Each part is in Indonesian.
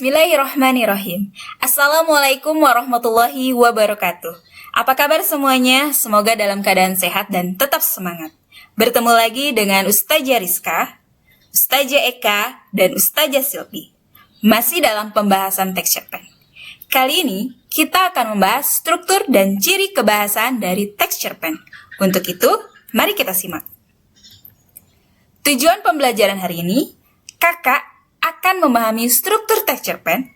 Bismillahirrahmanirrahim. Assalamualaikum warahmatullahi wabarakatuh. Apa kabar semuanya? Semoga dalam keadaan sehat dan tetap semangat. Bertemu lagi dengan Ustazah Rizka, Ustazah Eka, dan Ustazah Silvi. Masih dalam pembahasan teks cerpen. Kali ini kita akan membahas struktur dan ciri kebahasaan dari teks cerpen. Untuk itu, mari kita simak. Tujuan pembelajaran hari ini, kakak akan memahami struktur teks cerpen,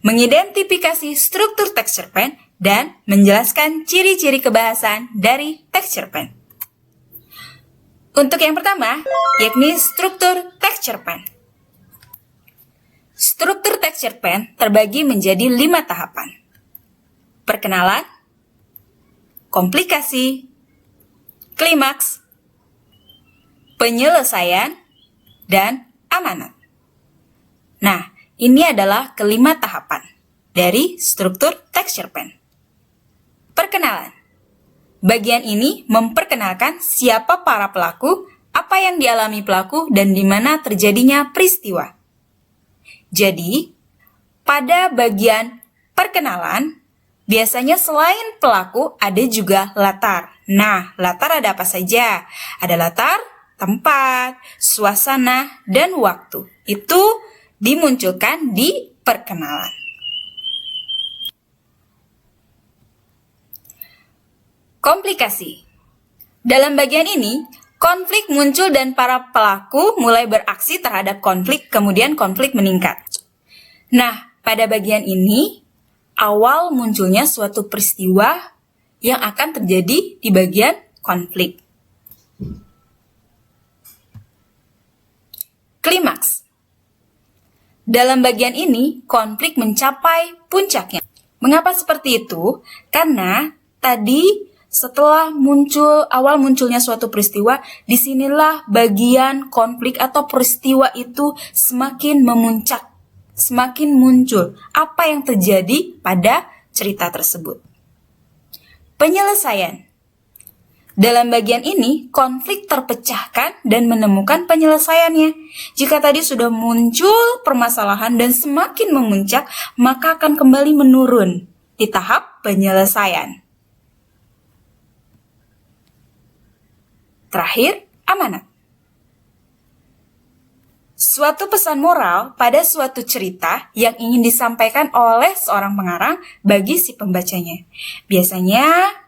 mengidentifikasi struktur teks cerpen, dan menjelaskan ciri-ciri kebahasaan dari teks cerpen. Untuk yang pertama, yakni struktur teks cerpen. Struktur teks cerpen terbagi menjadi 5 tahapan. Perkenalan, komplikasi, klimaks, penyelesaian, dan amanat. Nah, ini adalah kelima tahapan dari struktur teks cerpen. Perkenalan. Bagian ini memperkenalkan siapa para pelaku, apa yang dialami pelaku, dan di mana terjadinya peristiwa. Jadi, pada bagian perkenalan, biasanya selain pelaku ada juga latar. Nah, latar ada apa saja? Ada latar, tempat, suasana, dan waktu. Itu dimunculkan di perkenalan. Komplikasi. Dalam bagian ini, konflik muncul dan para pelaku mulai beraksi terhadap konflik, kemudian konflik meningkat. Nah, pada bagian ini, awal munculnya suatu peristiwa yang akan terjadi di bagian konflik. Klimaks. Dalam bagian ini, konflik mencapai puncaknya. Mengapa seperti itu? Karena tadi setelah awal munculnya suatu peristiwa, disinilah bagian konflik atau peristiwa itu semakin memuncak, semakin muncul. Apa yang terjadi pada cerita tersebut? Penyelesaian. Dalam bagian ini, konflik terpecahkan dan menemukan penyelesaiannya. Jika tadi sudah muncul permasalahan dan semakin memuncak, maka akan kembali menurun di tahap penyelesaian. Terakhir, amanat. Suatu pesan moral pada suatu cerita yang ingin disampaikan oleh seorang pengarang bagi si pembacanya. Biasanya,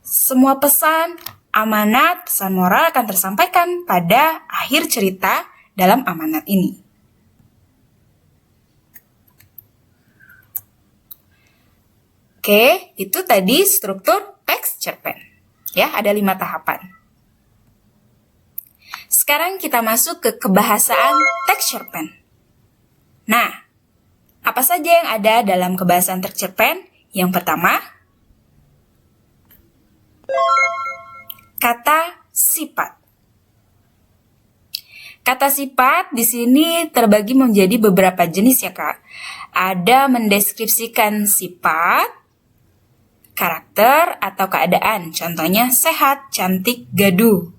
semua pesan, amanat, pesan moral akan tersampaikan pada akhir cerita dalam amanat ini. Oke, itu tadi struktur teks cerpen. Ya, ada 5 tahapan. Sekarang kita masuk ke kebahasaan teks cerpen. Nah, apa saja yang ada dalam kebahasaan teks cerpen? Yang pertama, kata sifat. Kata sifat di sini terbagi menjadi beberapa jenis ya, Kak. Ada mendeskripsikan sifat, karakter, atau keadaan. Contohnya sehat, cantik, gaduh.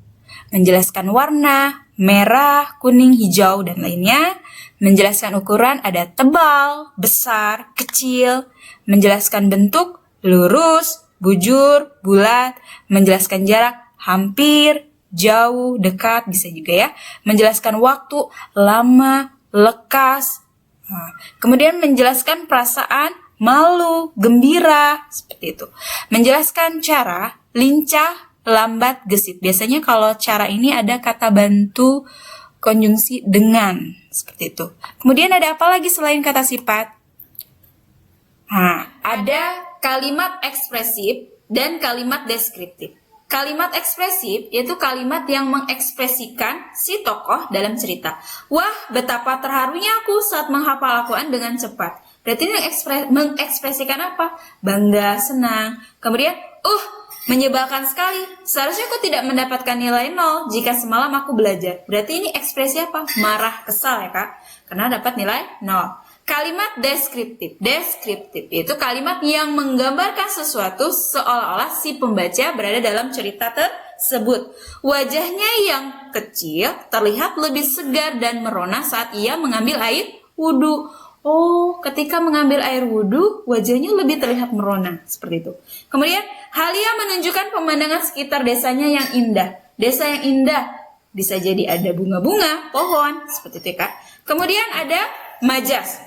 Menjelaskan warna, merah, kuning, hijau, dan lainnya. Menjelaskan ukuran ada tebal, besar, kecil. Menjelaskan bentuk, lurus, bujur, bulat. Menjelaskan jarak, hampir, jauh, dekat, bisa juga ya. Menjelaskan waktu, lama, lekas. Kemudian menjelaskan perasaan, malu, gembira, seperti itu. Menjelaskan cara, lincah, lambat, gesit. Biasanya kalau cara ini ada kata bantu konjungsi dengan, seperti itu. Kemudian ada apa lagi selain kata sifat? Ada kalimat ekspresif dan kalimat deskriptif. Kalimat ekspresif yaitu kalimat yang mengekspresikan si tokoh dalam cerita. Wah, betapa terharunya aku saat menghafal Al-Quran dengan cepat. Berarti ini mengekspresikan apa? Bangga, senang. Kemudian, menyebalkan sekali. Seharusnya aku tidak mendapatkan nilai 0 jika semalam aku belajar. Berarti ini ekspresi apa? Marah, kesal ya, Kak. Karena dapat nilai 0. Kalimat deskriptif. Deskriptif itu kalimat yang menggambarkan sesuatu seolah-olah si pembaca berada dalam cerita tersebut. Wajahnya yang kecil terlihat lebih segar dan merona saat ia mengambil air wudhu. Oh, ketika mengambil air wudhu, wajahnya lebih terlihat merona, seperti itu. Kemudian, Halia menunjukkan pemandangan sekitar desanya yang indah. Desa yang indah, bisa jadi ada bunga-bunga, pohon, seperti itu ya, Kak. Kemudian ada majas.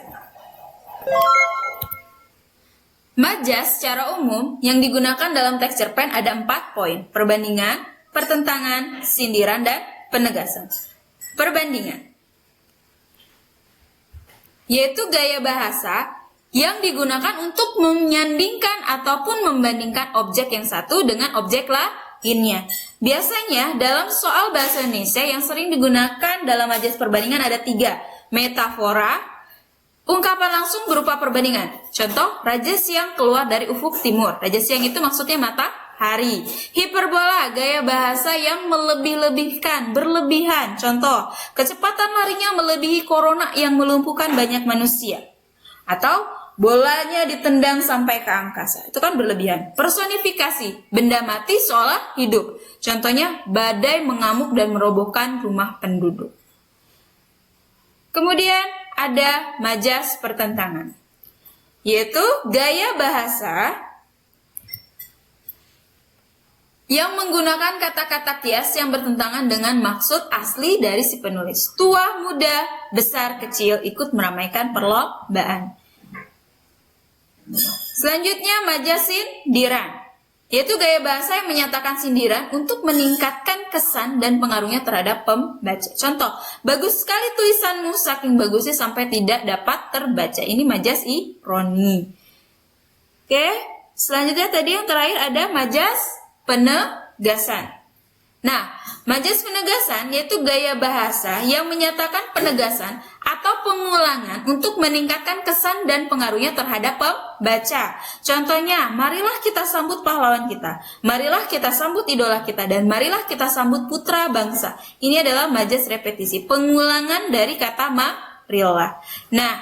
Majas secara umum yang digunakan dalam teks cerpen ada 4 poin. Perbandingan, pertentangan, sindiran, dan penegasan. Perbandingan yaitu gaya bahasa yang digunakan untuk menyandingkan ataupun membandingkan objek yang satu dengan objek lainnya. Biasanya dalam soal bahasa Indonesia yang sering digunakan dalam majas perbandingan ada 3. Metafora, ungkapan langsung berupa perbandingan. Contoh, raja siang keluar dari ufuk timur. Raja siang itu maksudnya matahari. Hiperbola, gaya bahasa yang melebih-lebihkan, berlebihan. Contoh, kecepatan larinya melebihi corona yang melumpuhkan banyak manusia. Atau, bolanya ditendang sampai ke angkasa. Itu kan berlebihan. Personifikasi, benda mati seolah hidup. Contohnya, badai mengamuk dan merobohkan rumah penduduk. Kemudian, ada majas pertentangan, yaitu gaya bahasa yang menggunakan kata-kata kias yang bertentangan dengan maksud asli dari si penulis. Tua, muda, besar, kecil ikut meramaikan perlombaan. Selanjutnya majas sindiran, yaitu gaya bahasa yang menyatakan sindiran untuk meningkatkan kesan dan pengaruhnya terhadap pembaca. Contoh, bagus sekali tulisanmu, saking bagusnya sampai tidak dapat terbaca. Ini majas ironi. Oke, selanjutnya tadi yang terakhir ada majas penegasan. Nah, majas penegasan yaitu gaya bahasa yang menyatakan penegasan atau pengulangan untuk meningkatkan kesan dan pengaruhnya terhadap pembaca. Contohnya, marilah kita sambut pahlawan kita, marilah kita sambut idola kita, dan marilah kita sambut putra bangsa. Ini adalah majas repetisi, pengulangan dari kata marilah. Nah,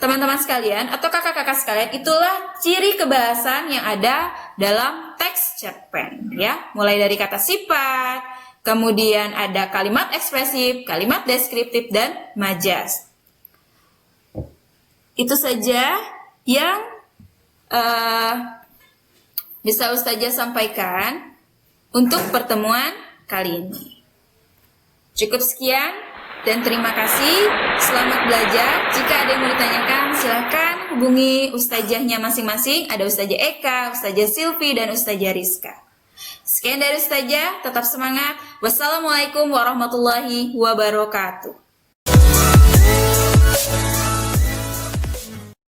teman-teman sekalian atau kakak-kakak sekalian, itulah ciri kebahasaan yang ada dalam teks cerpen ya. Mulai dari kata sifat, kemudian ada kalimat ekspresif, kalimat deskriptif, dan majas. Itu saja yang bisa Ustazah sampaikan untuk pertemuan kali ini. Cukup sekian. Dan terima kasih, selamat belajar. Jika ada yang mau ditanyakan, silahkan hubungi ustazahnya masing-masing. Ada Ustazah Eka, Ustazah Silvi, dan Ustazah Rizka. Sekian dari Ustazah, tetap semangat. Wassalamualaikum warahmatullahi wabarakatuh.